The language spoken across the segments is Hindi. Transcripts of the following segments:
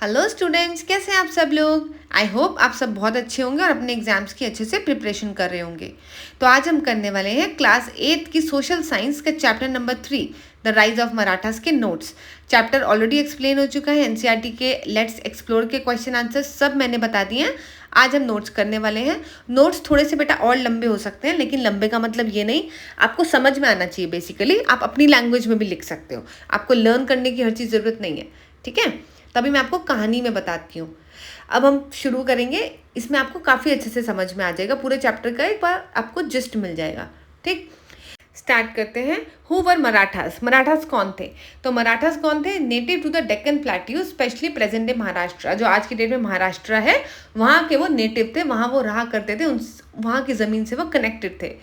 हेलो स्टूडेंट्स, कैसे हैं आप सब लोग। आई होप आप सब बहुत अच्छे होंगे और अपने एग्जाम्स की अच्छे से प्रिपरेशन कर रहे होंगे। तो आज हम करने वाले हैं क्लास 8 की सोशल साइंस का chapter number 3 the rise of Marathas के नोट्स। चैप्टर ऑलरेडी एक्सप्लेन हो चुका है। एनसीईआरटी के लेट्स एक्सप्लोर के क्वेश्चन आंसर सब मैंने बता दिए हैं। आज हम नोट्स करने वाले हैं। नोट्स थोड़े से बेटा और लंबे हो सकते हैं, लेकिन लंबे का मतलब ये नहीं, आपको समझ में आना चाहिए। बेसिकली आप अपनी लैंग्वेज में भी लिख सकते हो, आपको लर्न करने की हर चीज़ ज़रूरत नहीं है। ठीक है, तभी मैं आपको कहानी में बताती हूँ। अब हम शुरू करेंगे। इसमें आपको काफ़ी अच्छे से समझ में आ जाएगा, पूरे चैप्टर का एक बार आपको जिस्ट मिल जाएगा। ठीक, स्टार्ट करते हैं। Who were Marathas. मराठास कौन थे? तो मराठास कौन थे? Native to the Deccan plateau, specially present day Maharashtra, जो आज की डेट में महाराष्ट्र है, वहाँ के वो नेटिव थे, वहाँ वो रहा करते थे, वहाँ की ज़मीन से वो कनेक्टेड थे।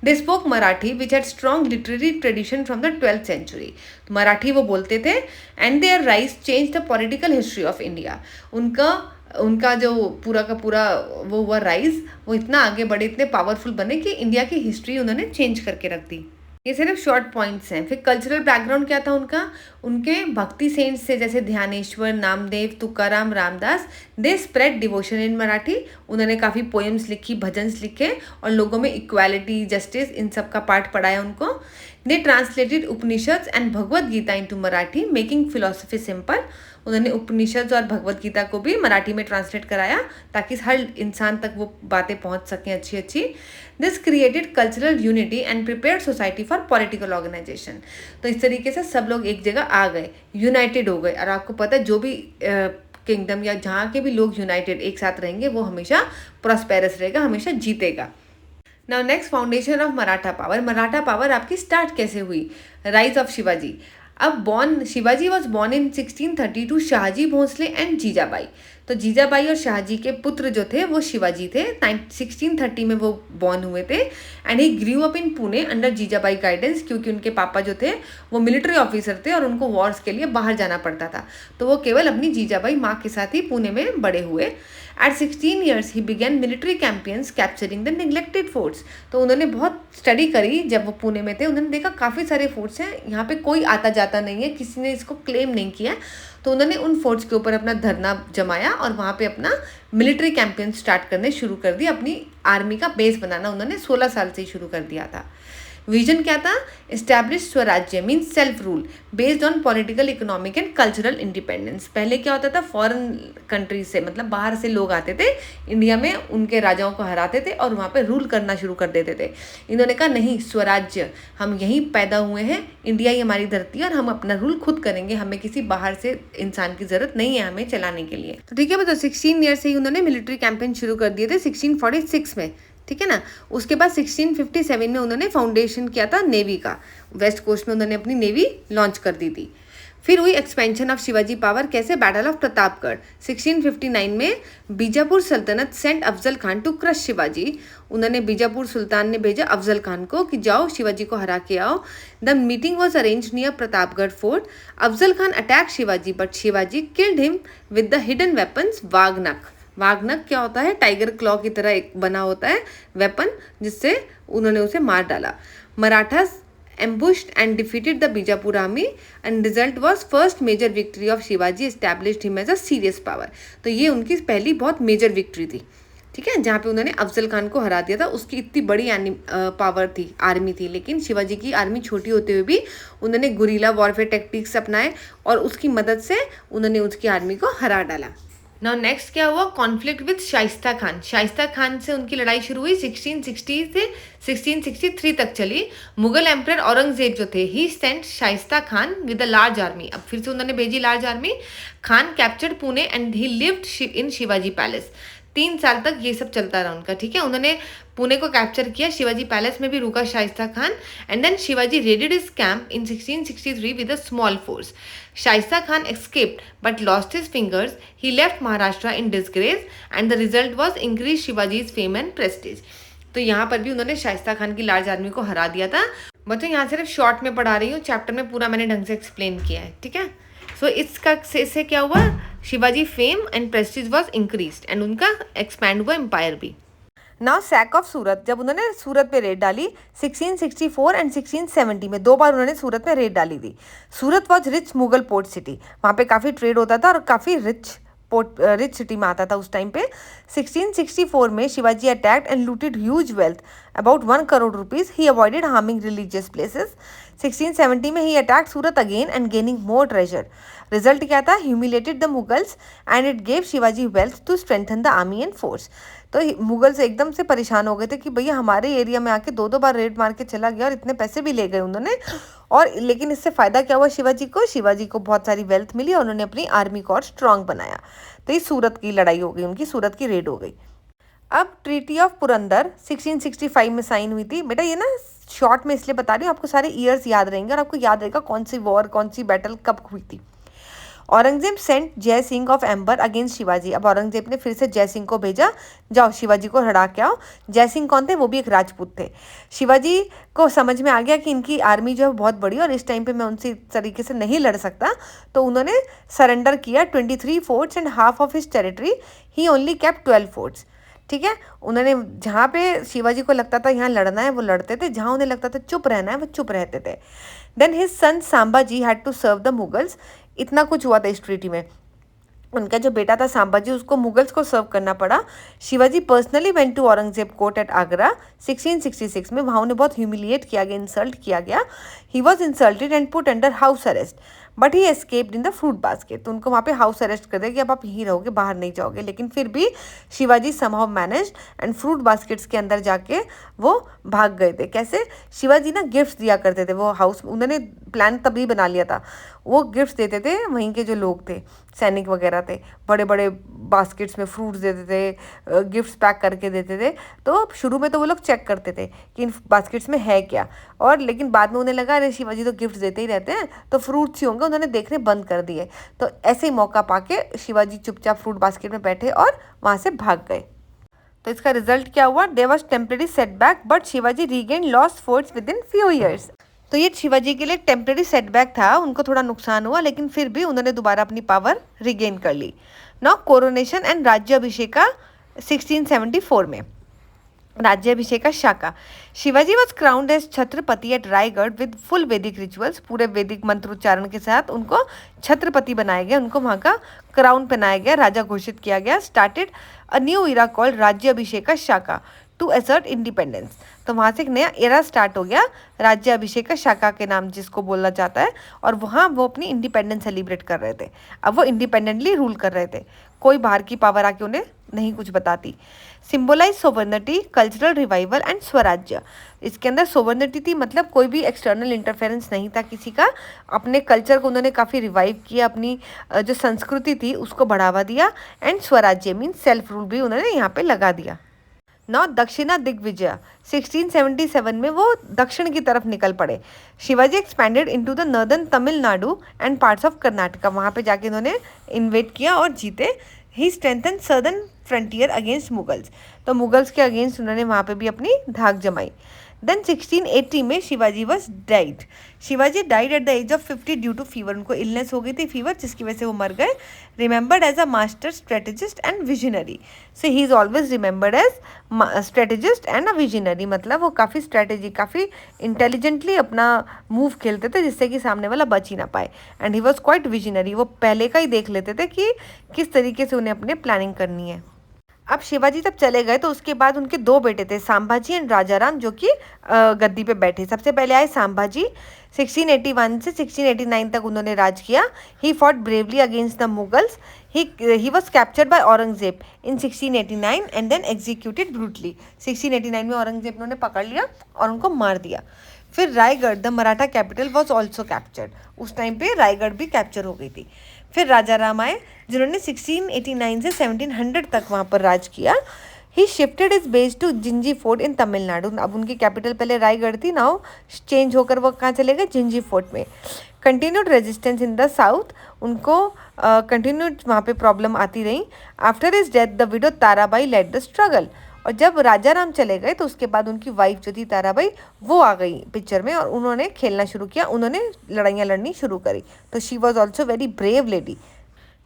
They spoke Marathi which had strong literary tradition from the 12th century. Marathi वो बोलते थे and their rise change the political history of India. उनका जो पूरा का पूरा वो हुआ राइज, वो इतना आगे बढ़े, इतने पावरफुल बने कि इंडिया की हिस्ट्री उन्होंने चेंज करके रख दी। ये सिर्फ शॉर्ट पॉइंट्स हैं। फिर कल्चरल बैकग्राउंड क्या था उनका? उनके भक्ति सेंट्स से जैसे Dnyaneshwar, Namdev, Tukaram, Ramdas. They spread devotion in Marathi. उन्होंने काफ़ी पोएम्स लिखी, भजन्स लिखे और लोगों में इक्वालिटी, जस्टिस, इन सब का पाठ पढ़ाया उनको। They translated Upanishads and Bhagavad Gita into Marathi, making philosophy simple. उन्होंने उपनिषद और भगवद गीता को भी मराठी में ट्रांसलेट कराया ताकि हर इंसान तक वो बातें पहुंच सकें अच्छी अच्छी। This created cultural unity and prepared society for political organisation. तो इस तरीके से सब लोग एक जगह आ गए, यूनाइटेड हो गए। और आपको पता है, जो भी किंगडम या जहाँ के भी लोग यूनाइटेड एक साथ रहेंगे, वो हमेशा प्रॉस्पेरस रहेगा, हमेशा जीतेगा। Now next, foundation of Maratha power. Maratha power आपकी स्टार्ट कैसे हुई? Rise of Shivaji. अब Shivaji was born in 1632 Shahji Bhosale and Jijabai. तो जीजाबाई और शाहजी के पुत्र जो थे वो शिवाजी थे। 1630 में वो बॉर्न हुए थे and he grew up in Pune under Jijabai guidance, क्योंकि उनके पापा जो थे वो मिलिट्री ऑफिसर थे और उनको वॉर्स के लिए बाहर जाना पड़ता था, तो वो केवल अपनी जीजाबाई माँ के साथ ही पुणे में बड़े हुए। At 16 years he began military campaigns capturing the neglected forts। तो उन्होंने बहुत स्टडी करी जब वो पुणे में थे। उन्होंने देखा काफ़ी सारे फोर्ट्स हैं, यहाँ पे कोई आता जाता नहीं है, किसी ने इसको क्लेम नहीं किया। तो उन्होंने उन फोर्ट्स के ऊपर अपना धरना जमाया और वहाँ पे अपना मिलिट्री कैंपेन स्टार्ट करने शुरू कर दिया। अपनी आर्मी का बेस बनाना उन्होंने 16 साल से ही शुरू कर दिया था। विजन क्या था? एस्टैब्लिश स्वराज्य means self rule based on political, economic and cultural independence. पहले क्या होता था, फॉरेन कंट्रीज से, मतलब बाहर से लोग आते थे इंडिया में, उनके राजाओं को हराते थे और वहाँ पे रूल करना शुरू कर देते थे। इन्होंने कहा नहीं, स्वराज्य, हम यहीं पैदा हुए हैं, इंडिया ही हमारी धरती है और हम अपना रूल खुद करेंगे, हमें किसी बाहर से इंसान की जरूरत नहीं है हमें चलाने के लिए। तो ठीक है, तो 16 ईयर से ही उन्होंने मिलिट्री कैंपेन शुरू कर दिए थे 1646 में। ठीक है ना। उसके बाद 1657 में उन्होंने फाउंडेशन किया था नेवी का। वेस्ट कोस्ट में उन्होंने अपनी नेवी लॉन्च कर दी थी। फिर हुई एक्सपेंशन ऑफ शिवाजी पावर। कैसे? बैटल ऑफ प्रतापगढ़ 1659 में बीजापुर सल्तनत sent Afzal Khan to crush Shivaji. उन्होंने, बीजापुर सुल्तान ने भेजा अफजल खान को कि जाओ शिवाजी को हरा के आओ। The meeting was arrange near Pratapgarh fort. Afzal Khan attack Shivaji but Shivaji killed him with the hidden weapons waghnakh. Waghnakh क्या होता है? टाइगर क्लॉ की तरह एक बना होता है वेपन, जिससे उन्होंने उसे मार डाला। Marathas ambushed and defeated the Bijapur army and result was first major victory of Shivaji, established him as a serious power. तो ये उनकी पहली बहुत मेजर विक्ट्री थी। ठीक है, जहाँ पे उन्होंने अफजल खान को हरा दिया था। उसकी इतनी बड़ी पावर थी, आर्मी थी, लेकिन शिवाजी की आर्मी छोटी होते हुए भी उन्होंने गुरीला वॉरफेयर टेक्टिक्स अपनाए और उसकी मदद से उन्होंने उसकी आर्मी को हरा डाला। नाउ नेक्स्ट क्या हुआ? Conflict with Shaista Khan. शाइस्ता खान से उनकी लड़ाई शुरू हुई 1660 से 1663 तक चली। मुगल एम्परर औरंगजेब जो थे, he sent Shaista Khan with a large army. अब फिर से उन्होंने भेजी large army. Khan captured Pune and he lived in Shivaji palace. 3 साल तक ये सब चलता रहा उनका। ठीक है, उन्होंने पुणे को कैप्चर किया, शिवाजी पैलेस में भी रुका Shaista Khan, and then Shivaji raided his camp in 1663 with a small force. Shaista Khan escaped but lost his fingers. He left Maharashtra in disgrace and the result was increased Shivaji's fame and prestige. तो यहाँ पर भी उन्होंने शाइस्ता खान की लार्ज आर्मी को हरा दिया था। बच्चों यहाँ सिर्फ शॉर्ट में पढ़ा रही हूँ, चैप्टर में पूरा मैंने ढंग से एक्सप्लेन किया है। ठीक है, सो इससे क्या हुआ? Shivaji fame and Prestige was increase and उनका एक्सपैंड हुआ एम्पायर भी। नाउ सैक ऑफ सूरत। जब उन्होंने सूरत पे रेड डाली 1664 एंड 1670 में, 2 बार उन्होंने सूरत पे रेड डाली थी। Surat was rich Mughal port city. वहाँ पे काफ़ी ट्रेड होता था और काफ़ी रिच रिच सिटी में आता था उस टाइम पे। 1664 में Shivaji attacked and looted huge wealth about 1 crore rupees. He avoided harming religious places. 1670 में he attacked Surat again and gaining more treasure. Result क्या था? Humiliated the Mughals and it gave Shivaji wealth to strengthen the army and force. तो मुगल्स एकदम से परेशान हो गए थे कि भैया हमारे एरिया में आके 2-2 बार रेड मार के चला गया और इतने पैसे भी ले गए उन्होंने। और लेकिन इससे फ़ायदा क्या हुआ शिवाजी को? शिवाजी को बहुत सारी वेल्थ मिली और उन्होंने अपनी आर्मी को और स्ट्रांग बनाया। तो ये सूरत की लड़ाई हो गई उनकी, सूरत की रेड हो गई। अब ट्रीटी ऑफ पुरंदर 1665 में साइन हुई थी। बेटा ये ना शॉर्ट में इसलिए बता रही हूँ, आपको सारे ईयर्स याद रहेंगे और आपको याद रहेगा कौन सी वॉर, कौन सी बैटल कब हुई थी। औरंगजेब सेंट जय Singh of amber against Shivaji. अब औरंगजेब ने फिर से जय सिंह को भेजा, जाओ शिवाजी को हरा के आओ। जय सिंह कौन थे? वो भी एक राजपूत थे। शिवाजी को समझ में आ गया कि इनकी आर्मी जो है बहुत बड़ी और इस टाइम पे मैं उनसे तरीके से नहीं लड़ सकता, तो उन्होंने सरेंडर किया 23 forts and half of his territory. He only kept 12 forts. ठीक है, उन्होंने जहाँ पे शिवाजी को लगता था यहाँ लड़ना है वो लड़ते थे, जहाँ उन्हें लगता था चुप रहना है वो चुप रहते थे। Then his son Sambha ji had to serve the Mughals. इतना कुछ हुआ था इस ट्रीटी में। उनका जो बेटा था सांबाजी, उसको मुगल्स को सर्व करना पड़ा। Shivaji personally went to Aurangzeb court at Agra 1666 में। वहाँ उन्हें बहुत ह्यूमिलिएट किया गया, इंसल्ट किया गया। He was insulted and put under house arrest but he escaped in the fruit basket. तो उनको वहाँ पे हाउस अरेस्ट कर दिया कि अब आप यहीं रहोगे, बाहर नहीं जाओगे। लेकिन फिर भी Shivaji somehow managed and fruit baskets के अंदर जाके वो भाग गए थे। कैसे? शिवाजी ना गिफ्ट्स दिया करते थे, वो हाउस उन्होंने प्लान तभी बना लिया था। वो गिफ्ट्स देते थे, वहीं के जो लोग थे सैनिक वगैरह थे, बड़े बड़े बास्केट्स में फ्रूट्स देते थे, गिफ्ट्स पैक करके देते थे। तो शुरू में तो वो लोग चेक करते थे कि इन बास्केट्स में है क्या, और लेकिन बाद में उन्हें लगा अरे शिवाजी तो गिफ्ट्स देते ही रहते हैं तो फ्रूट्स ही होंगे, उन्होंने देखने बंद कर दिए। तो ऐसे ही मौका पाके शिवाजी चुपचाप फ्रूट बास्केट में बैठे और वहाँ से भाग गए। तो इसका रिजल्ट क्या हुआ? There was temporary setback but Shivaji regain lost forts within few years. तो ये शिवाजी के लिए टेम्परेरी सेटबैक था, उनको थोड़ा नुकसान हुआ लेकिन फिर भी उन्होंने दोबारा अपनी पावर रिगेन कर ली। नाउ कोरोनेशन एंड राज्याभिषेका 1674 में। Rajyabhisheka Shaka. Shivaji was crowned as Chhatrapati at Raigad with full Vedic rituals. पूरे वैदिक मंत्रोच्चारण के साथ उनको छत्रपति बनाया गया, उनको वहाँ का क्राउन पहनाया गया, राजा घोषित किया गया। Started a new era called Rajyabhisheka Shaka to assert independence. तो वहाँ से एक नया एरा स्टार्ट हो गया राज्याभिषेका शाका के नाम जिसको बोला जाता है, और वहाँ वो अपनी इंडिपेंडेंस सेलिब्रेट कर रहे थे। अब वो इंडिपेंडेंटली रूल कर रहे थे, कोई बाहर की पावर आके उन्हें नहीं कुछ बताती। Symbolise sovereignty, cultural revival and swarajya. इसके अंदर सोवर्निटी थी, मतलब कोई भी एक्सटर्नल इंटरफेरेंस नहीं था किसी का। अपने कल्चर को उन्होंने काफ़ी रिवाइव किया, अपनी जो संस्कृति थी उसको बढ़ावा दिया। एंड स्वराज्य मीन सेल्फ रूल भी उन्होंने यहाँ पे लगा दिया। नौ दक्षिणा दिग्विजय 1677 में वो दक्षिण की तरफ निकल पड़े। Shivaji expanded into the northern Tamil Nadu and parts of Karnataka. वहाँ पे जाके इन्होंने इन्वेट किया और जीते। He strengthen southern frontier against Mughals. तो मुगल्स के अगेंस्ट उन्होंने वहाँ पे भी अपनी धाक जमाई। देन 1680 में Shivaji was died. Shivaji died at the age of 50 due to fever. उनको इलनेस हो गई थी, फीवर, जिसकी वजह से वो मर गए। Remembered as a master strategist and visionary. So he is always remembered as strategist and a visionary. मतलब वो काफ़ी स्ट्रेटेजी, काफ़ी इंटेलिजेंटली अपना मूव खेलते थे जिससे कि सामने वाला बच ही ना पाए। And he was quite visionary. वो पहले का ही देख लेते थे कि किस तरीके से उन्हें अपने प्लानिंग करनी है। अब शिवाजी तब चले गए तो उसके बाद उनके दो बेटे थे, सांभाजी एंड राजाराम, जो कि गद्दी पे बैठे। सबसे पहले आए सांभाजी। 1681 से 1689 तक उन्होंने राज किया। He fought bravely against the Mughals. He was captured by Aurangzeb in 1689 and then executed brutally. 1689 में औरंगजेब ने उन्हें पकड़ लिया और उनको मार दिया। फिर Raigarh, the Maratha capital, was also captured. उस टाइम पे रायगढ़ भी कैप्चर हो गई थी। फिर राजाराम आए जिन्होंने 1689 से 1700 तक वहाँ पर राज किया। He shifted his base to Gingee fort in Tamil Nadu. अब उनकी कैपिटल पहले रायगढ़ थी, नाउ चेंज होकर वो कहाँ चले गए? जिंजी फोर्ट में। Continued resistance in the south. उनको कंटिन्यूड वहाँ पे प्रॉब्लम आती रही। After his death the widow Tarabai led the struggle. और जब राजाराम चले गए तो उसके बाद उनकी वाइफ जो थी ताराबाई, वो आ गई पिक्चर में और उन्होंने खेलना शुरू किया, उन्होंने लड़ाइयाँ लड़नी शुरू करी। तो she was also very brave lady.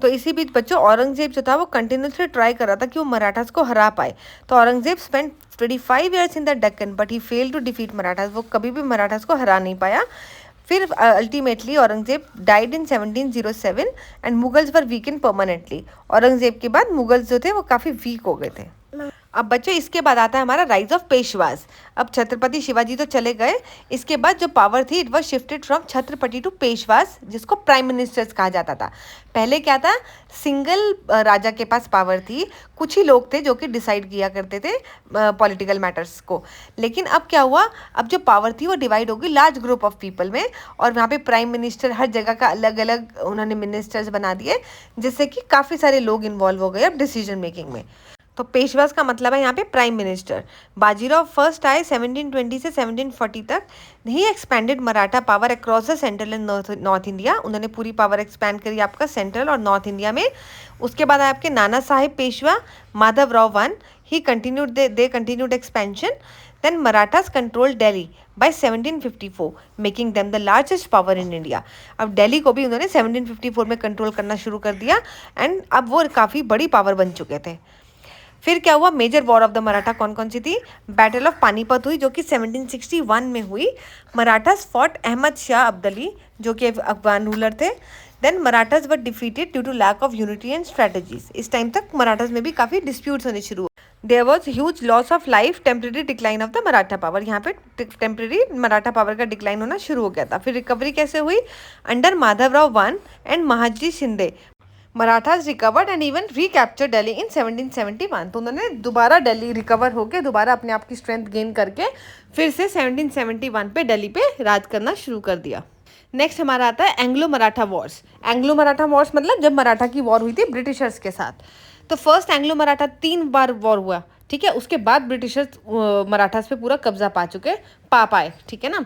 तो इसी बीच बच्चों औरंगजेब जो था वो कंटिन्यूसली ट्राई कर रहा था कि वो मराठास को हरा पाए। तो Aurangzeb spend 25 years in the Deccan but he fail to defeat Marathas. वो कभी भी मराठास को हरा नहीं पाया। फिर ultimately Aurangzeb died in 1707 and Mughals were weaken permanently. Aurangzeb के बाद मुगल्स जो थे वो काफ़ी वीक हो गए थे। अब बच्चों इसके बाद आता है हमारा राइज ऑफ पेशवाज। अब छत्रपति शिवाजी तो चले गए, इसके बाद जो पावर थी it was shifted from Chhatrapati to Peshwas, जिसको प्राइम मिनिस्टर्स कहा जाता था। पहले क्या था, सिंगल राजा के पास पावर थी, कुछ ही लोग थे जो कि डिसाइड किया करते थे पॉलिटिकल मैटर्स को। लेकिन अब क्या हुआ, अब जो पावर थी वो डिवाइड हो गई लार्ज ग्रुप ऑफ पीपल में, और वहाँ पे प्राइम मिनिस्टर हर जगह का अलग अलग उन्होंने मिनिस्टर्स बना दिए, जिससे कि काफ़ी सारे लोग इन्वॉल्व हो गए अब डिसीजन मेकिंग में। तो पेशवास का मतलब है यहाँ पे प्राइम मिनिस्टर। बाजीराव फर्स्ट आए 1720 से 1740 तक। He expanded Maratha power across the central and north India. उन्होंने पूरी पावर एक्सपैंड करी आपका सेंट्रल और नॉर्थ इंडिया में। उसके बाद आए आपके Nana Saheb Peshwa, Madhav Rao one. He continued they continued expansion. Then Marathas control Delhi by 1754, making them the largest power in India. अब दिल्ली को भी उन्होंने 1754 में कंट्रोल करना शुरू कर दिया, एंड अब वो काफ़ी बड़ी पावर बन चुके थे। फिर क्या हुआ, major war of the Maratha कौन कौन सी थी? बैटल ऑफ पानीपत हुई जो कि 1761 में हुई। मराठास फॉट अहमद शाह अब्दाली जो कि अफगान रूलर थे। Then Marathas were defeated due to lack of unity and strategies. इस टाइम तक मराठास में भी काफ़ी डिस्प्यूट्स होने शुरू हुए। There was huge loss of life, temporary decline of the Maratha power. यहाँ पे टेम्प्रेरी मराठा पावर का डिक्लाइन होना शुरू हो गया था। फिर रिकवरी कैसे हुई? Under Madhavrao one and Mahaji Shinde Marathas recovered and even recapture Delhi in 1771। तो उन्होंने दोबारा दिल्ली रिकवर होकर दोबारा अपने आप की स्ट्रेंथ गेन करके फिर से 1771 पे दिल्ली पे राज करना शुरू कर दिया। नेक्स्ट हमारा आता है Anglo Maratha Wars. Anglo Maratha Wars मतलब जब मराठा की वॉर हुई थी ब्रिटिशर्स के साथ। तो फर्स्ट एंग्लो मराठा 3 बार वॉर हुआ, ठीक है। उसके बाद ब्रिटिशर्स मराठास पे पूरा कब्जा पाए, ठीक है ना।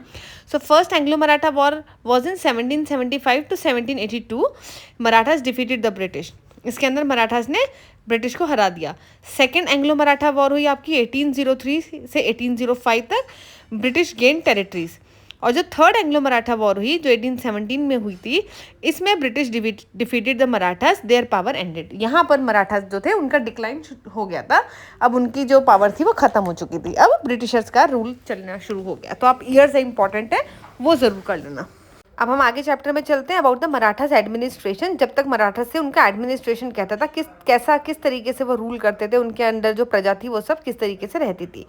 So first Anglo Maratha war was in 1775 to 1782। Marathas defeated the British. इसके अंदर मराठास ने ब्रिटिश को हरा दिया। सेकेंड एंग्लो मराठा वॉर हुई आपकी 1803 से 1805 तक। British gain territories. और जो थर्ड एंग्लो मराठा वॉर हुई जो 1817 में हुई थी, इसमें British defeated the Marathas, their power ended. यहाँ पर मराठास जो थे उनका डिक्लाइन हो गया था, अब उनकी जो पावर थी वो खत्म हो चुकी थी, अब ब्रिटिशर्स का रूल चलना शुरू हो गया। तो आप ईयर से इंपॉर्टेंट है वो ज़रूर कर लेना। अब हम आगे चैप्टर में चलते हैं अबाउट द मराठास एडमिनिस्ट्रेशन। जब तक मराठास से उनका एडमिनिस्ट्रेशन कहता था किस तरीके से वो रूल करते थे, उनके अंडर जो प्रजा थी वो सब किस तरीके से रहती थी।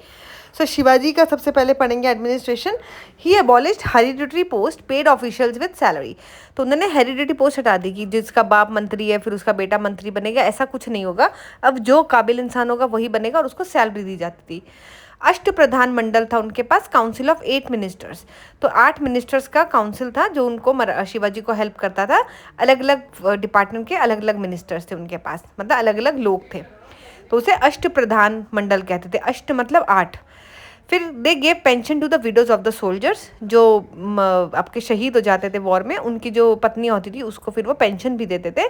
सो शिवाजी का सबसे पहले पढ़ेंगे administration. He abolished hereditary post paid officials with salary. तो उन्होंने हेरिडिटरी पोस्ट हटा दी कि जिसका बाप मंत्री है फिर उसका बेटा मंत्री बनेगा, ऐसा कुछ नहीं होगा। अब जो काबिल इंसान होगा वही बनेगा और उसको सैलरी दी जाती थी। अष्ट प्रधान मंडल था उनके पास, काउंसिल ऑफ 8 मिनिस्टर्स। तो 8 मिनिस्टर्स का काउंसिल था जो उनको शिवाजी को हेल्प करता था। अलग अलग डिपार्टमेंट के अलग अलग मिनिस्टर्स थे उनके पास, मतलब अलग अलग लोग थे, तो उसे अष्ट प्रधान मंडल कहते थे। अष्ट मतलब 8। फिर they gave pension to the widows of the soldiers. जो आपके शहीद हो जाते थे वॉर में, उनकी जो पत्नी होती थी उसको फिर वो पेंशन भी देते थे।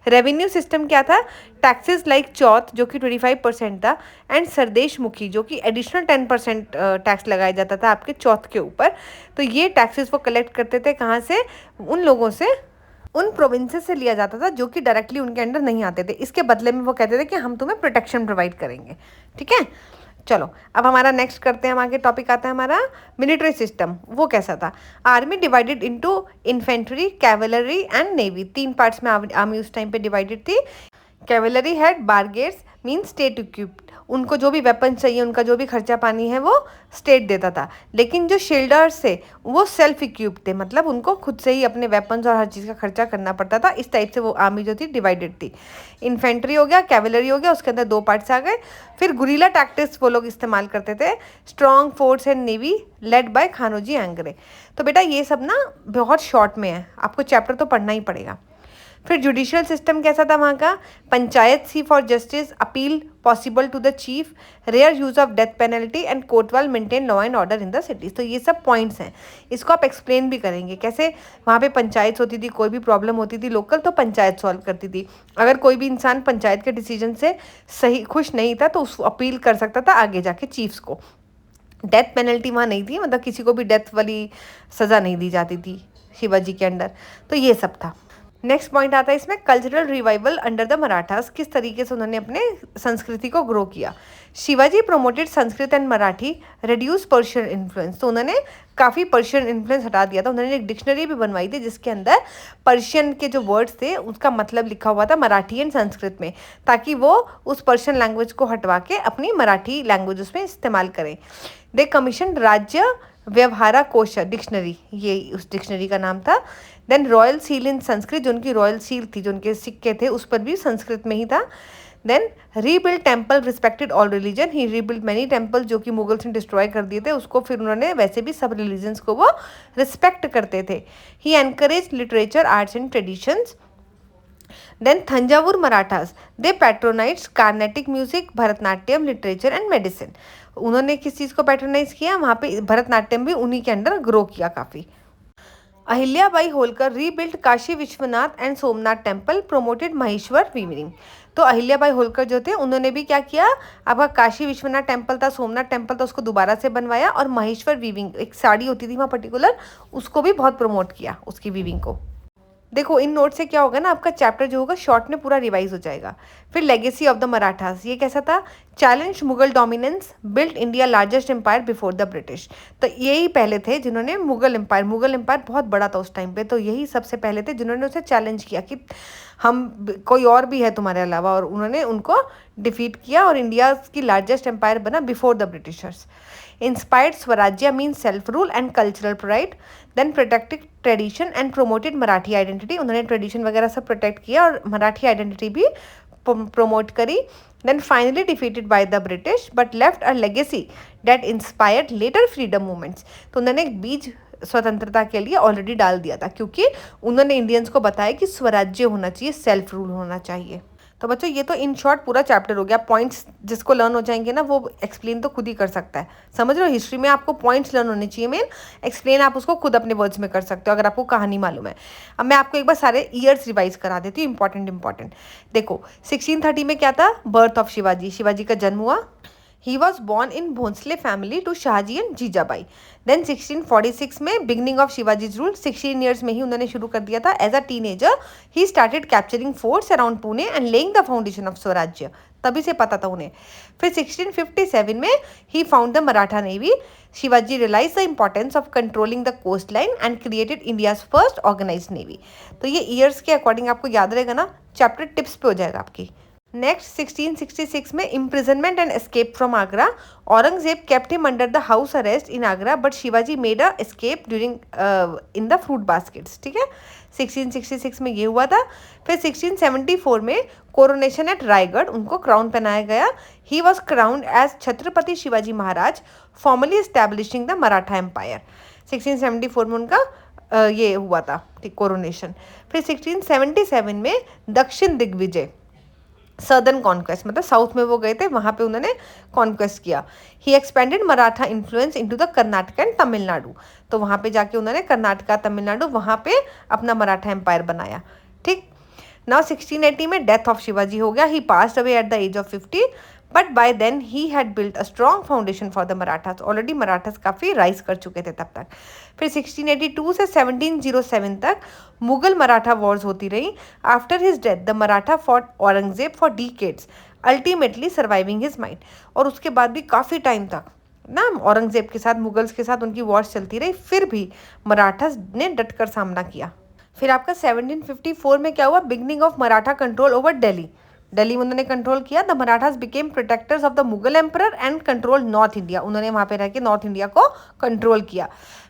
रेवेन्यू सिस्टम क्या था? टैक्सेस लाइक चौथ जो कि 25% था, एंड सरदेश मुखी जो कि एडिशनल 10% टैक्स लगाया जाता था आपके चौथ के ऊपर। तो ये टैक्सेस वो कलेक्ट करते थे कहाँ से? उन लोगों से, उन प्रोविंसेस से लिया जाता था जो कि डायरेक्टली उनके अंडर नहीं आते थे। इसके बदले में वो कहते थे कि हम तुम्हें प्रोटेक्शन प्रोवाइड करेंगे, ठीक है। चलो अब हमारा नेक्स्ट करते हैं, हम आगे टॉपिक आता है हमारा मिलिट्री सिस्टम। वो कैसा था? Army divided into infantry, cavalry and navy. 3 parts में आर्मी उस टाइम पे डिवाइडेड थी। Cavalry had bargirs mean state equipped. उनको जो भी वेपन चाहिए, उनका जो भी खर्चा पानी है वो स्टेट देता था। लेकिन जो शील्डर्स थे वो सेल्फ इक्विप्ड थे, मतलब उनको खुद से ही अपने वेपन्स और हर चीज़ का खर्चा करना पड़ता था। इस टाइप से वो आर्मी जो थी डिवाइडेड थी। इन्फेंट्री हो गया, कैवलरी हो गया, उसके अंदर 2 पार्ट्स आ गए। फिर गुरिल्ला टैक्टिक्स वो लोग इस्तेमाल करते थे। Strong force and navy led by Kanhoji Angre. तो बेटा ये सब ना बहुत शॉर्ट में है, आपको चैप्टर तो पढ़ना ही पड़ेगा। फिर जुडिशियल सिस्टम कैसा था वहाँ का? Panchayat see for justice, appeal possible to the chief, rare use of death penalty and kotwal maintain law and order in the cities. तो ये सब पॉइंट्स हैं, इसको आप एक्सप्लेन भी करेंगे कैसे वहाँ पे पंचायत होती थी, कोई भी प्रॉब्लम होती थी लोकल तो पंचायत सॉल्व करती थी। अगर कोई भी इंसान पंचायत के डिसीजन से सही खुश नहीं था तो उसको अपील कर सकता था आगे जाके चीफ्स को। डेथ पेनल्टी वहाँ नहीं थी, मतलब किसी को भी डेथ वाली सज़ा नहीं दी जाती थी शिवाजी के अंडर। तो ये सब था। नेक्स्ट पॉइंट आता है इसमें cultural revival under the Marathas, किस तरीके से उन्होंने अपने संस्कृति को ग्रो किया। Shivaji promoted Sanskrit and Marathi, reduce Persian influence, तो उन्होंने काफ़ी पर्शियन इन्फ्लुएंस हटा दिया था। उन्होंने एक डिक्शनरी भी बनवाई थी जिसके अंदर पर्शियन के जो वर्ड्स थे उसका मतलब लिखा हुआ था मराठी एंड संस्कृत में, ताकि वो उस पर्शियन लैंग्वेज को हटवा के अपनी मराठी लैंग्वेज उसमें इस्तेमाल करें। दे कमीशन राज्य व्यवहारा कोश डिक्शनरी, ये उस डिक्शनरी का नाम था। Then royal seal in Sanskrit, जो उनकी रॉयल सील थी, जो उनके सिक्के थे उस पर भी संस्कृत में ही था। Then rebuild temple respected all religion, he rebuild many temple जो कि मुगल्स ने डिस्ट्रॉय कर दिए थे उसको, फिर उन्होंने वैसे भी सब रिलीजन्स को वो रिस्पेक्ट करते थे। He encourage literature arts and traditions. Then Thanjavur Marathas, they patronize Carnatic music, Bharatanatyam, literature and medicine. उन्होंने किस चीज़ को पैट्रोनाइज किया, वहाँ पे भरतनाट्यम भी उन्हीं के अंडर ग्रो किया काफ़ी। Ahilyabai Holkar rebuild Kashi Vishwanath and Somnath temple, promoted Maheshwar weaving. तो अहिल्याबाई होलकर जो थे उन्होंने भी क्या किया, आपका काशी विश्वनाथ टेम्पल था, सोमनाथ टेम्पल था, उसको दोबारा से बनवाया, और महेश्वर वीविंग एक साड़ी होती थी वहाँ पर्टिकुलर, उसको भी बहुत प्रमोट किया, उसकी वीविंग को। देखो इन नोट से क्या होगा ना, आपका चैप्टर जो होगा शॉर्ट में पूरा रिवाइज हो जाएगा। फिर लेगेसी ऑफ द मराठास, ये कैसा था, challenge Mughal dominance, built India largest empire before the British. तो यही पहले थे जिन्होंने मुगल एम्पायर बहुत बड़ा था उस टाइम पे, तो यही सबसे पहले थे जिन्होंने उसे चैलेंज किया कि हम कोई और भी है तुम्हारे अलावा, और उन्होंने उनको डिफीट किया और इंडिया की लार्जेस्ट एम्पायर बना before the Britishers. Inspired swarajya mean self rule and cultural pride. Then protected tradition and promoted Marathi identity, उन्होंने ट्रेडिशन वगैरह सब प्रोटेक्ट किया और मराठी आइडेंटिटी भी प्रमोट करी। Then finally defeated by the British but left a legacy that inspired later freedom movements. तो उन्होंने एक बीज स्वतंत्रता के लिए ऑलरेडी डाल दिया था, क्योंकि उन्होंने इंडियंस को बताया कि स्वराज्य होना चाहिए, सेल्फ रूल होना चाहिए। तो बच्चों ये तो इन शॉर्ट पूरा चैप्टर हो गया। पॉइंट्स जिसको लर्न हो जाएंगे ना वो एक्सप्लेन तो खुद ही कर सकता है, समझ रहे हो। हिस्ट्री में आपको पॉइंट्स लर्न होने चाहिए मेन, एक्सप्लेन आप उसको खुद अपने वर्ड्स में कर सकते हो अगर आपको कहानी मालूम है। अब मैं आपको एक बार सारे ईयर्स रिवाइज करा देती हूँ, इंपॉर्टेंट। देखो 1630 में क्या था, बर्थ ऑफ शिवाजी, शिवाजी का जन्म हुआ। He was born in Bhonsle family to Shahji and Jijabai. Then 1646 में beginning of Shivaji's rule, 16 years में ही उन्होंने शुरू कर दिया था। एज अ टीनेजर ही started capturing forts around Pune and laying the foundation of swarajya, तभी से पता था उन्हें। फिर 1657 में ही found the Maratha navy. Shivaji realise the importance of controlling the coast line and created India's first organise navy. तो ये ईयर्स के अकॉर्डिंग आपको याद रहेगा ना, चैप्टर टिप्स पे हो जाएगा आपकी। नेक्स्ट 1666 में imprisonment and escape from Agra, Aurangzeb kept him under the house arrest in Agra but Shivaji made a escape during in the fruit baskets, ठीक है। 1666 में ये हुआ था। फिर 1674 में कोरोनेशन एट रायगढ़, उनको क्राउन पहनाया गया। He was crowned as Chhatrapati Shivaji Maharaj, formally establishing the Maratha empire. 1674 में उनका ये हुआ था, ठीक, कोरोनेशन। फिर 1677 में दक्षिण दिग्विजय, सदर्न कॉन्क्वेस्ट, मतलब साउथ में वो गए थे, वहाँ पे उन्होंने कॉन्क्वेस्ट किया। He expanded Maratha influence into the Karnataka and Tamil Nadu, तो वहाँ पे जाके उन्होंने कर्नाटका तमिलनाडु वहाँ पे अपना मराठा एम्पायर बनाया, ठीक। नाउ 1680 में डेथ ऑफ शिवाजी हो गया। He passed away at the age of 50 but by then he had built a strong foundation for the Marathas. Already Marathas काफ़ी राइज कर चुके थे तब तक। फिर 1682 से 1707 तक मुगल मराठा वॉर्स होती रही। After his death the Maratha fought Aurangzeb for decades, ultimately surviving his mind. और उसके बाद भी काफ़ी टाइम तक ना औरंगजेब के साथ, मुगल्स के साथ उनकी वॉर्स चलती रही, फिर भी मराठास ने डटकर सामना किया। फिर आपका 1754 में क्या हुआ, beginning of Maratha control over Delhi, Delhi में उन्होंने कंट्रोल किया। The Marathas became protectors of the Mughal emperor and control north India, उन्होंने वहाँ पे रह के नॉर्थ इंडिया को कंट्रोल किया।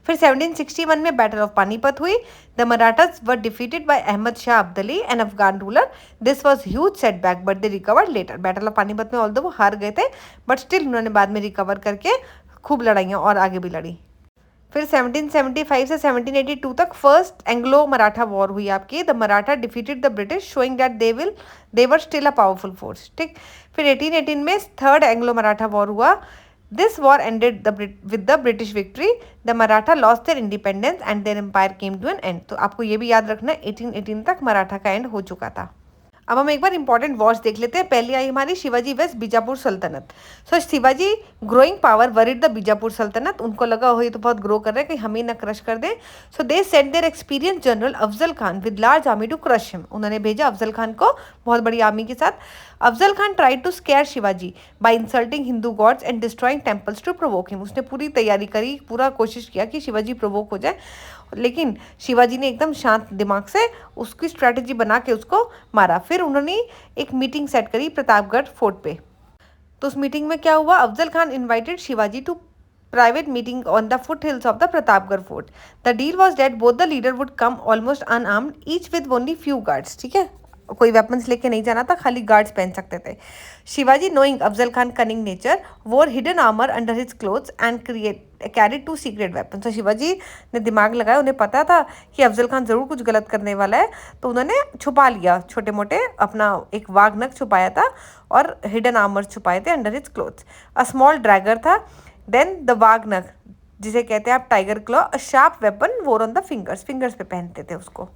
फिर 1761 में बैटल ऑफ पानीपत हुई। The Marathas were defeated by Ahmad Shah Abdali an Afghan ruler. This was huge setback but they recovered later. Battle of Panipat में ऑल्दो वो हार गए थे बट स्टिल उन्होंने बाद में रिकवर करके खूब लड़ाइयाँ और आगे भी लड़ी। फिर 1775 से 1782 तक फर्स्ट एंग्लो मराठा वॉर हुई आपकी। The Maratha defeated the British showing that they were still a powerful force, ठीक। फिर 1818 में थर्ड एंग्लो मराठा वॉर हुआ। This war ended with the British victory. The Maratha lost their independence and their empire came to an end. तो आपको ये भी याद रखना 1818 तक मराठा का एंड हो चुका था। अब हम एक बार इंपॉर्टेंट वॉर्स देख लेते हैं। पहली आई हमारी शिवाजी वेस्ट बीजापुर सल्तनत। So Shivaji growing power worried the Bijapur सल्तनत, उनको लगा हो ये तो बहुत ग्रो कर रहे हैं कहीं हमें ना क्रश कर दे। So they sent their experience general Afzal Khan with large army to crush him, उन्होंने भेजा अफजल खान को बहुत बड़ी आर्मी के साथ। Afzal Khan tried to scare Shivaji by insulting Hindu gods and destroying temples to provoke him, उसने पूरी तैयारी करी, पूरा कोशिश किया कि शिवाजी प्रोवोक हो जाए, लेकिन शिवाजी ने एकदम शांत दिमाग से उसकी स्ट्रैटेजी बना के उसको मारा। फिर उन्होंने एक मीटिंग सेट करी प्रतापगढ़ फोर्ट पे। तो उस मीटिंग में क्या हुआ, Afzal Khan invited Shivaji to private meeting on the foot hills of the Pratapgarh fort. The deal was that both the leader would come almost unarmed each with only few guards, ठीक है, कोई वेपन्स लेके नहीं जाना था, खाली गार्ड्स पहन सकते थे। Shivaji knowing Afzal Khan cunning nature wore hidden armour under his clothes and carried 2 secret weapon. तो शिवाजी ने दिमाग लगाया, उन्हें पता था कि अफजल खान जरूर कुछ गलत करने वाला है, तो उन्होंने छुपा लिया, छोटे मोटे अपना एक वाघ नख छुपाया था और हिडन आर्मर छुपाए थे under his clothes. A small dagger था, देन द वाघ नख जिसे कहते हैं आप tiger claw, a sharp weapon worn on the fingers, fingers पे पहनते थे उसको।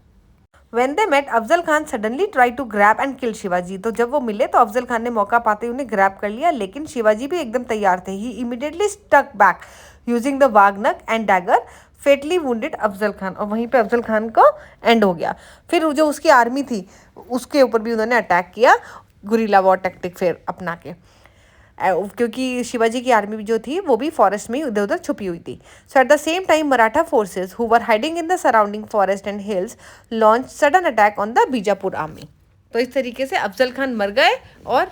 When they met, Afzal Khan suddenly try to grab and kill Shivaji. तो जब वो मिले तो अफजल खान ने मौका पाते ही उन्हें ग्रैब कर लिया, लेकिन शिवाजी भी एकदम तैयार थे। He immediately stuck back using the waghnakh and dagger, fatally wounded Afzal Khan, और वहीं पे अफजल खान को एंड हो गया। फिर जो उसकी आर्मी थी उसके ऊपर भी उन्होंने अटैक किया, गुरिल्ला वॉर टैक्टिक फिर अपना के, क्योंकि शिवाजी की आर्मी जो थी वो भी फॉरेस्ट में इधर उधर छुपी हुई थी। So at the same time Maratha forces who were hiding in the surrounding forest and hills launch sudden attack on the Bijapur army. तो इस तरीके से अफजल खान मर गए और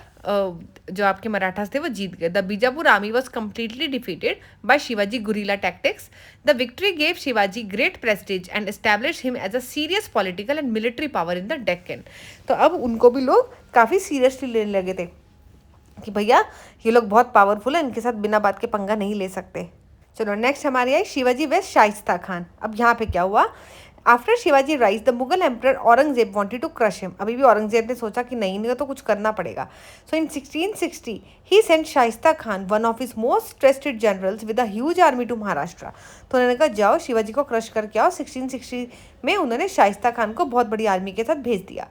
जो आपके मराठास थे वो जीत गए। The Bijapur army was completely defeated by Shivaji guerrilla tactics. The victory gave Shivaji great prestige and establish him as a serious political and military power in the Deccan. तो अब उनको भी लोग काफ़ी सीरियसली लेने लगे थे कि भैया ये लोग बहुत पावरफुल है, इनके साथ बिना बात के पंगा नहीं ले सकते। चलो नेक्स्ट हमारी आई शिवाजी वेस्ट शाइस्ता खान। अब यहाँ पे क्या हुआ, after Shivaji rise the Mughal emperor Aurangzeb wanted to crush him. अभी भी औरंगजेब ने सोचा कि नहीं नहीं तो कुछ करना पड़ेगा। So in 1660 he sent Shaista Khan one of his most trusted generals with a huge army to Maharashtra. तो उन्होंने कहा जाओ शिवाजी को क्रश करके आओ। 1660 में उन्होंने शाइस्ता खान को बहुत बड़ी आर्मी के साथ भेज दिया।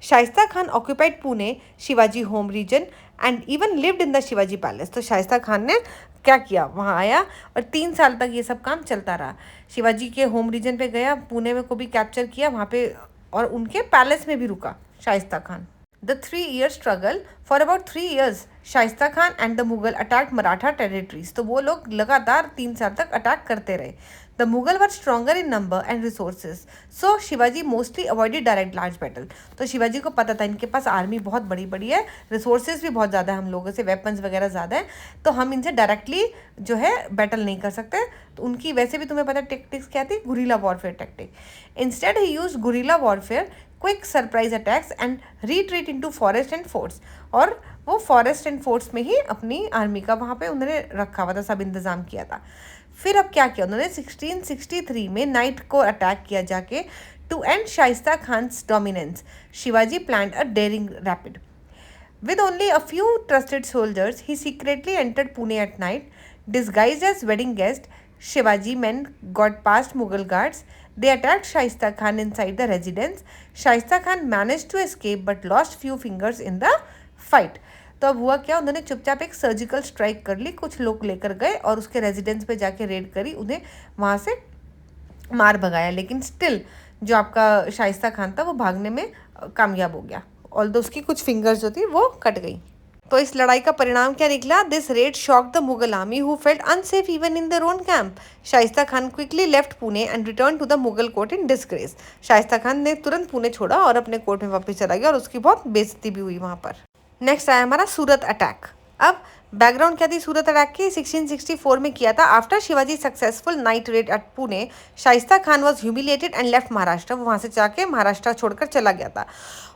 Shaista Khan occupied Pune Shivaji home region and even lived in the Shivaji palace. तो शाइस्ता खान ने क्या किया, वहाँ आया और 3 साल तक ये सब काम चलता रहा। शिवाजी के होम रीजन पे गया, पुणे में को भी कैप्चर किया वहाँ पे, और उनके पैलेस में भी रुका Shaista Khan. The 3-year struggle, for about 3 years, Shaista Khan and the Mughal attack Maratha territories. तो वो लोग लगातार 3 साल तक अटैक करते रहे। The Mughal were stronger in number and resources, so Shivaji mostly avoided direct large battle. तो शिवाजी को पता था इनके पास आर्मी बहुत बड़ी बड़ी है, रिसोर्सेज भी बहुत ज़्यादा है, हम लोगों से वेपन्स वगैरह ज़्यादा है, तो हम इनसे डायरेक्टली जो है बैटल नहीं कर सकते। तो उनकी वैसे भी तुम्हें पता टेक्टिक्स क्या थी, guerrilla warfare tactic. Instead he use guerrilla warfare, quick surprise attacks and retreat into forest and forts. और वो फॉरेस्ट एंड फोर्ट्स में ही अपनी आर्मी का वहाँ पे उन्होंने रखा हुआ था, सब इंतज़ाम किया था। फिर अब क्या किया उन्होंने, 1663 में नाइट को अटैक किया जाके to end Shaista Khan's dominance. Shivaji planned a daring rapid with only a few trusted soldiers. He secretly entered Pune at night, disguised as wedding guest. Shivaji men got past Mughal guards. They attacked Shaista Khan inside the residence. Shaista Khan managed to escape but lost few fingers in the fight. तो अब हुआ क्या, उन्होंने चुपचाप एक सर्जिकल स्ट्राइक कर ली, कुछ लोग लेकर गए और उसके रेजिडेंस पे जाके रेड करी, उन्हें वहाँ से मार भगाया, लेकिन स्टिल जो आपका शाइस्ता खान था वो भागने में कामयाब हो गया, ऑल्दो उसकी कुछ फिंगर्स जो थी वो कट गई। तो इस लड़ाई का परिणाम क्या निकला, this raid shock the Mughal army who felt unsafe even in their own camp. Shaista Khan quickly left Pune and return to the Mughal court in disgrace. Shaista Khan ने तुरंत पुणे छोड़ा और अपने कोर्ट में वापस चला गया और उसकी बहुत बेइज्जती भी हुई वहाँ पर। नेक्स्ट आया हमारा सूरत अटैक। अब बैकग्राउंड क्या थी सूरत अटैक की, 1664 में किया था। After Shivaji successful night raid at Pune, Shaista Khan was humiliated and left Maharashtra. वो वहाँ से जाके महाराष्ट्र छोड़कर चला गया था।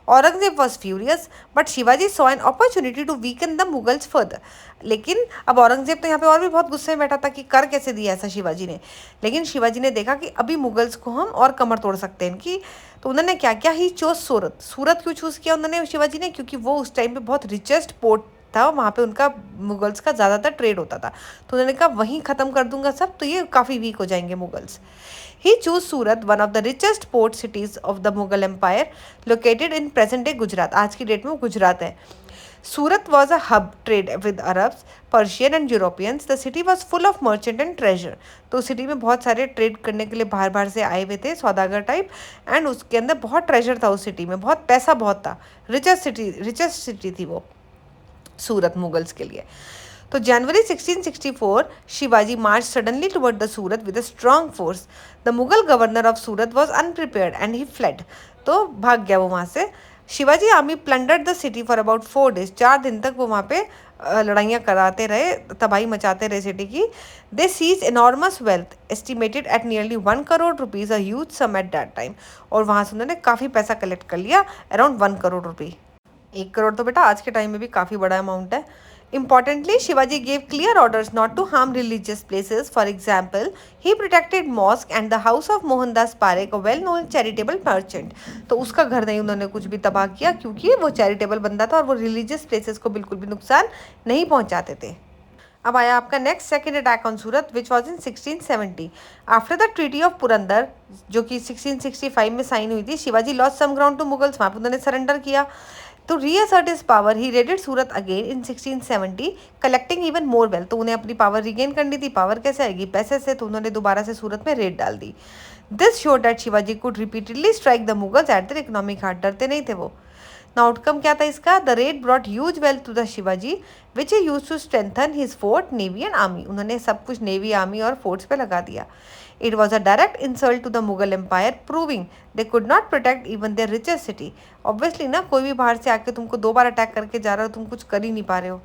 Aurangzeb was furious but Shivaji saw an opportunity to weaken the Mughals further. लेकिन अब औरंगजेब तो यहाँ पे और भी बहुत गुस्से में बैठा था कि कर कैसे दिया ऐसा शिवाजी ने, लेकिन शिवाजी ने देखा कि अभी मुगल्स को हम और कमर तोड़ सकते हैं इनकी। तो उन्होंने क्या किया, ही चोज सूरत। सूरत क्यों चूज़ किया उन्होंने शिवाजी ने, क्योंकि वो उस टाइम पे बहुत रिचेस्ट पोर्ट था, वहाँ पे उनका मुगल्स का ज़्यादातर ट्रेड होता था। तो उन्होंने कहा वहीं ख़त्म कर दूंगा सब, तो ये काफ़ी वीक हो जाएंगे Mughals. He choose Surat, one of the richest port cities of the Mughal empire, located in present day Gujarat. आज की डेट में गुजरात है। Surat was a hub trade with Arabs, Persian and Europeans. The city was full of merchant and treasure. तो सिटी में बहुत सारे ट्रेड करने के लिए बाहर बाहर से आए हुए थे, सौदागर टाइप, एंड उसके अंदर बहुत ट्रेजर था। उस सिटी में बहुत पैसा बहुत था। रिचेस्ट सिटी थी वो सूरत मुगल्स के लिए। तो January 1664 Shivaji march suddenly toward the Surat with a strong force. The Mughal governor of Surat was unprepared and he fled. तो भाग गया वो वहाँ से। Shivaji army plundered the city for about 4 days। 4 दिन तक वो वहाँ पे लड़ाइयाँ कराते रहे, तबाही मचाते रहे सिटी की। They seize enormous wealth estimated at nearly 1 crore rupees, a huge sum at that time. और वहाँ से उन्होंने काफ़ी पैसा कलेक्ट कर लिया, अराउंड 1 crore रुपी। 1 करोड़ तो बेटा आज के टाइम में भी काफ़ी बड़ा अमाउंट है। Importantly, Shivaji gave clear orders not to harm religious places. For example, he protected mosque and the house of Mohandas Parekh, a well-known charitable merchant. तो उसका घर नहीं उन्होंने कुछ भी तबाह किया, क्योंकि वो चैरिटेबल बंदा था और वो रिलीजियस प्लेसेस को बिल्कुल भी नुकसान नहीं पहुंचाते थे। अब आया आपका next second attack on Surat, which was in 1670 after the treaty of Purandar, जो कि 1665 में साइन हुई थी। Shivaji lost some ground to Mughals, वहाँ पर उन्होंने सरेंडर किया। तो reassert his power he raided Surat again in 1670, collecting even more wealth. तो उन्हें अपनी पावर रिगेन करनी थी। पावर कैसे आएगी? पैसे से। तो उन्होंने दोबारा से सूरत में रेड डाल दी। This showed that Shivaji could repeatedly strike the Mughals at their economic heart. डरते नहीं थे वो। ना आउटकम क्या था इसका? The raid brought huge wealth to the Shivaji which he use to strengthen his fort, navy and army. उन्होंने सब कुछ नेवी, आर्मी और फोर्ट्स पे लगा दिया। It was a direct insult to the Mughal Empire, proving they could not protect even their richest city. Obviously ना, कोई भी बाहर से आके तुमको 2 बार अटैक करके जा रहा हो, तुम कुछ कर ही नहीं पा रहे हो।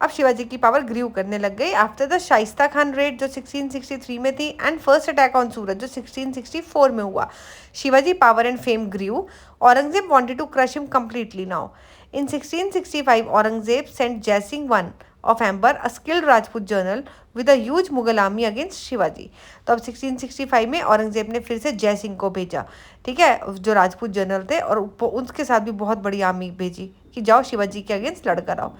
अब शिवाजी की पावर ग्रीव करने लग गई after the Shaista Khan raid, जो 1663 में थी, and first attack on Surat, जो 1664 में हुआ। Shivaji power and fame grew. Aurangzeb wanted to crush him completely now. In 1665 Aurangzeb sent Jaisingh one of Amber, a skilled Rajput general with a huge Mughal army against Shivaji. तो अब 1665 में औरंगजेब ने फिर से जय सिंह को भेजा, ठीक है, जो राजपूत जनरल थे, और उनके साथ भी बहुत बड़ी आर्मी भेजी कि जाओ शिवाजी के अगेंस्ट लड़ कर आओ।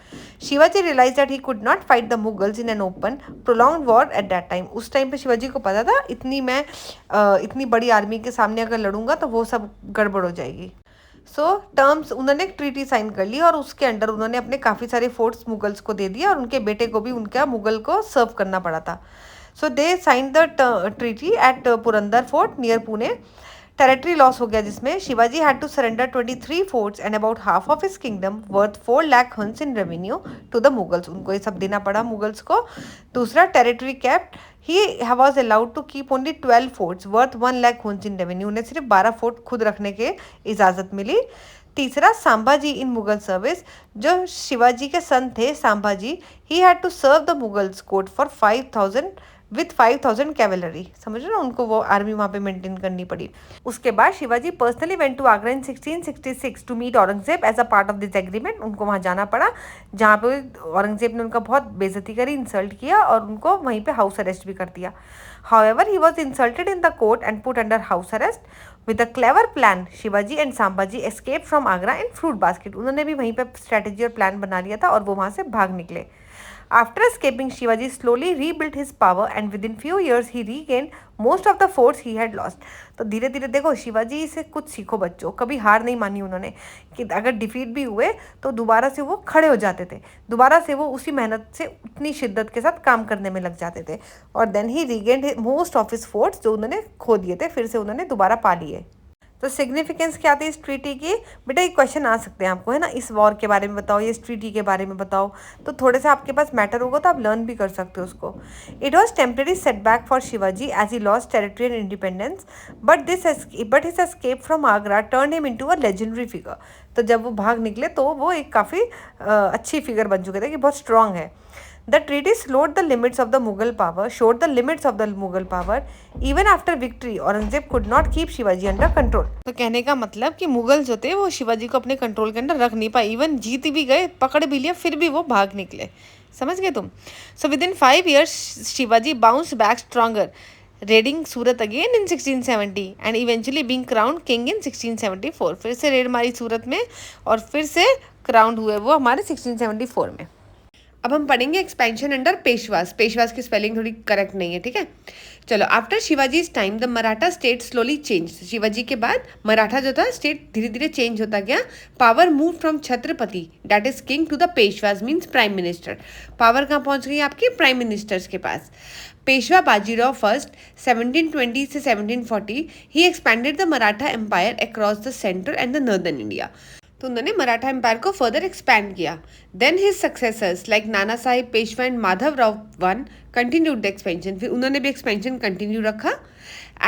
Shivaji realize that he could not fight the Mughals in an open prolong war at that time. उस टाइम पे शिवाजी को पता था इतनी बड़ी आर्मी के सामने अगर लड़ूंगा तो वो सब गड़बड़ हो जाएगी। टर्म्स उन्होंने एक ट्रीटी साइन कर ली और उसके अंडर उन्होंने अपने काफ़ी सारे फोर्ट्स मुगल्स को दे दिया और उनके बेटे को भी उनका मुगल को सर्व करना पड़ा था। They sign the treaty at Purandar fort near Pune. Territory loss हो गया, जिसमें Shivaji had to surrender 23 forts and about half of his kingdom worth 4 lakh huns in revenue to the Mughals. उनको ये सब देना पड़ा मुगल्स को। दूसरा, territory kept, he was allowed to keep only 12 forts worth 1 lakh huns in revenue. उन्हें सिर्फ 12 फोर्ट खुद रखने के इजाज़त मिली। तीसरा, सांभाजी इन मुगल सर्विस, जो शिवाजी के सन थे Sambhaji, he had to serve the Mughals court for 5,000 cavalry. समझ रहे ना, उनको वो आर्मी वहाँ पे मेंटेन करनी पड़ी। उसके बाद Shivaji personally went to Agra in 1666 to meet Aurangzeb as a part of this agreement. उनको वहाँ जाना पड़ा, जहाँ पे औरंगजेब ने उनका बहुत बेइज्जती करी, इंसल्ट किया और उनको वहीं पे हाउस अरेस्ट भी कर दिया। However he was insulted in the court and put under house arrest. With a clever plan, Shivaji and Sambhaji escape from Agra in fruit basket. उन्होंने भी वहीं पर स्ट्रैटेजी और प्लान बना लिया था और वो वहाँ से भाग निकले। After escaping, Shivaji slowly rebuilt his power and within few years he regained most of the forts he had lost. तो धीरे धीरे देखो, शिवाजी से कुछ सीखो बच्चों, कभी हार नहीं मानी उन्होंने, कि अगर डिफीट भी हुए तो दोबारा से वो खड़े हो जाते थे, दोबारा से वो उसी मेहनत से उतनी शिद्दत के साथ काम करने में लग जाते थे। और then he regained most of his forts, जो उन्होंने खो दिए थे, फिर से उन्होंने दोबारा पा लिए। तो सिग्निफिकेंस क्या थी इस ट्रीटी की? बेटा ये क्वेश्चन आ सकते हैं आपको, है ना, इस वॉर के बारे में बताओ, इस ट्रीटी के बारे में बताओ, तो थोड़े से आपके पास मैटर होगा तो आप लर्न भी कर सकते हो उसको। It was temporary setback for Shivaji as he lost territory and independence, but his escape from Agra turn him into a legendary figure. तो जब वो भाग निकले तो वो एक काफ़ी अच्छी फिगर बन चुके थे, कि बहुत स्ट्रॉन्ग है। The treaty showed the limits of the Mughal power. Even after victory, Aurangzeb could not keep Shivaji under control. तो कहने का मतलब कि मुगल जो थे वो शिवाजी को अपने कंट्रोल के अंदर रख नहीं पाए। इवन जीत भी गए, पकड़ भी लिया, फिर भी वो भाग निकले। समझ गए तुम? So within 5 years, Shivaji bounced back stronger, raiding Surat again in 1670 and eventually being crowned king in 1674। फिर से रेड मारी सूरत में और फिर से क्राउंड हुए वो हमारे 1674 में। अब हम पढ़ेंगे एक्सपेंशन अंडर पेशवास। पेशवास की स्पेलिंग थोड़ी करेक्ट नहीं है, ठीक है। चलो, after Shivaji's time the Maratha state slowly change. Shivaji के बाद मराठा जो था स्टेट धीरे धीरे चेंज होता गया। Power move from Chhatrapati that is king to the Peshwas means prime minister. Power कहाँ पहुंच गई आपकी? प्राइम मिनिस्टर्स के पास। पेशवा बाजीराव फर्स्ट 1720 से 1740 he expanded the Maratha empire across the central and the northern India. तो उन्होंने मराठा एम्पायर को फर्दर एक्सपैंड किया। Then his successors like Nana Sahib Peshwa and Madhav Rao one continued the expansion. फिर उन्होंने भी एक्सपेंशन कंटिन्यू रखा।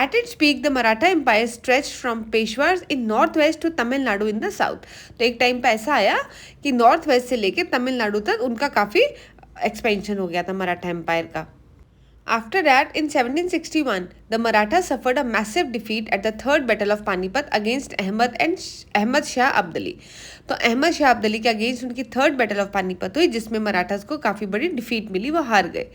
At its peak the Maratha empire stretch from Peshwas in north west to Tamil Nadu in the south. तो एक टाइम पे ऐसा आया कि नॉर्थ वेस्ट से लेके तमिलनाडु तक उनका काफ़ी एक्सपेंशन हो गया था मराठा एम्पायर का। After that, in 1761, the Marathas suffered a massive defeat at the Third Battle of Panipat against Ahmad Shah Abdali. तो अहमद शाह अब्दाली के अगेंस्ट उनकी थर्ड बैटल ऑफ पानीपत हुई, जिसमें मराठास को काफ़ी बड़ी डिफीट मिली, वो हार गए।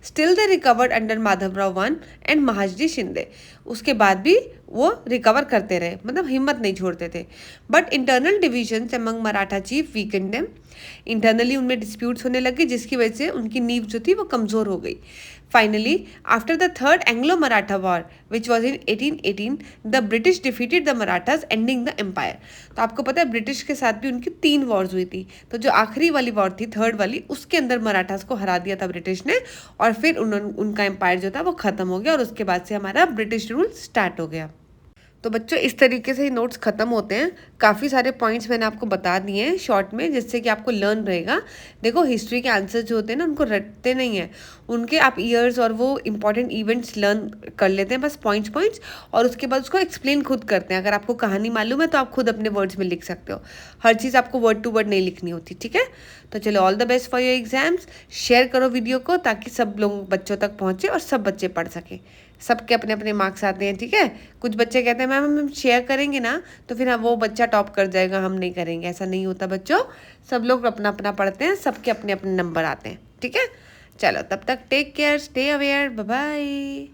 Still they recovered under Madhavrao one and Mahaji Shinde. उसके बाद भी वो रिकवर करते रहे, मतलब हिम्मत नहीं छोड़ते थे। But internal divisions among Maratha chief weekend them. Internally उनमें डिस्प्यूट्स होने लगे, जिसकी वजह से उनकी नींव जो थी वो कमज़ोर हो गई। Finally, after the Third Anglo-Maratha War, which was in 1818, the British defeated the Marathas, ending the empire. तो आपको पता है ब्रिटिश के साथ भी उनकी 3 वॉर्स हुई थी। तो जो आखिरी वाली वॉर थी, थर्ड वाली, उसके अंदर मराठास को हरा दिया था ब्रिटिश ने, और फिर उनका एम्पायर जो था वो ख़त्म हो गया, और उसके बाद से हमारा ब्रिटिश रूल स्टार्ट हो गया। तो बच्चों, इस तरीके से ही नोट्स ख़त्म होते हैं। काफ़ी सारे पॉइंट्स मैंने आपको बता दिए हैं शॉर्ट में, जिससे कि आपको लर्न रहेगा। देखो, हिस्ट्री के आंसर्स जो होते हैं ना, उनको रटते नहीं हैं, उनके आप ईयर्स और वो इंपॉर्टेंट इवेंट्स लर्न कर लेते हैं, बस पॉइंट्स, और उसके बाद उसको एक्सप्लेन खुद करते हैं। अगर आपको कहानी मालूम है तो आप खुद अपने वर्ड्स में लिख सकते हो। हर चीज़ आपको वर्ड टू वर्ड नहीं लिखनी होती, ठीक है। तो चलो, all the best for your exams. Share करो वीडियो को, ताकि सब लोग बच्चों तक पहुँचे और सब बच्चे पढ़ सकें। सबके अपने अपने मार्क्स आते हैं, ठीक है। कुछ बच्चे कहते हैं मैम हम शेयर करेंगे ना तो फिर वो बच्चा टॉप कर जाएगा, हम नहीं करेंगे। ऐसा नहीं होता बच्चों, सब लोग अपना अपना पढ़ते हैं, सबके अपने अपने नंबर आते हैं, ठीक है। चलो, तब तक take care, stay aware, bye bye.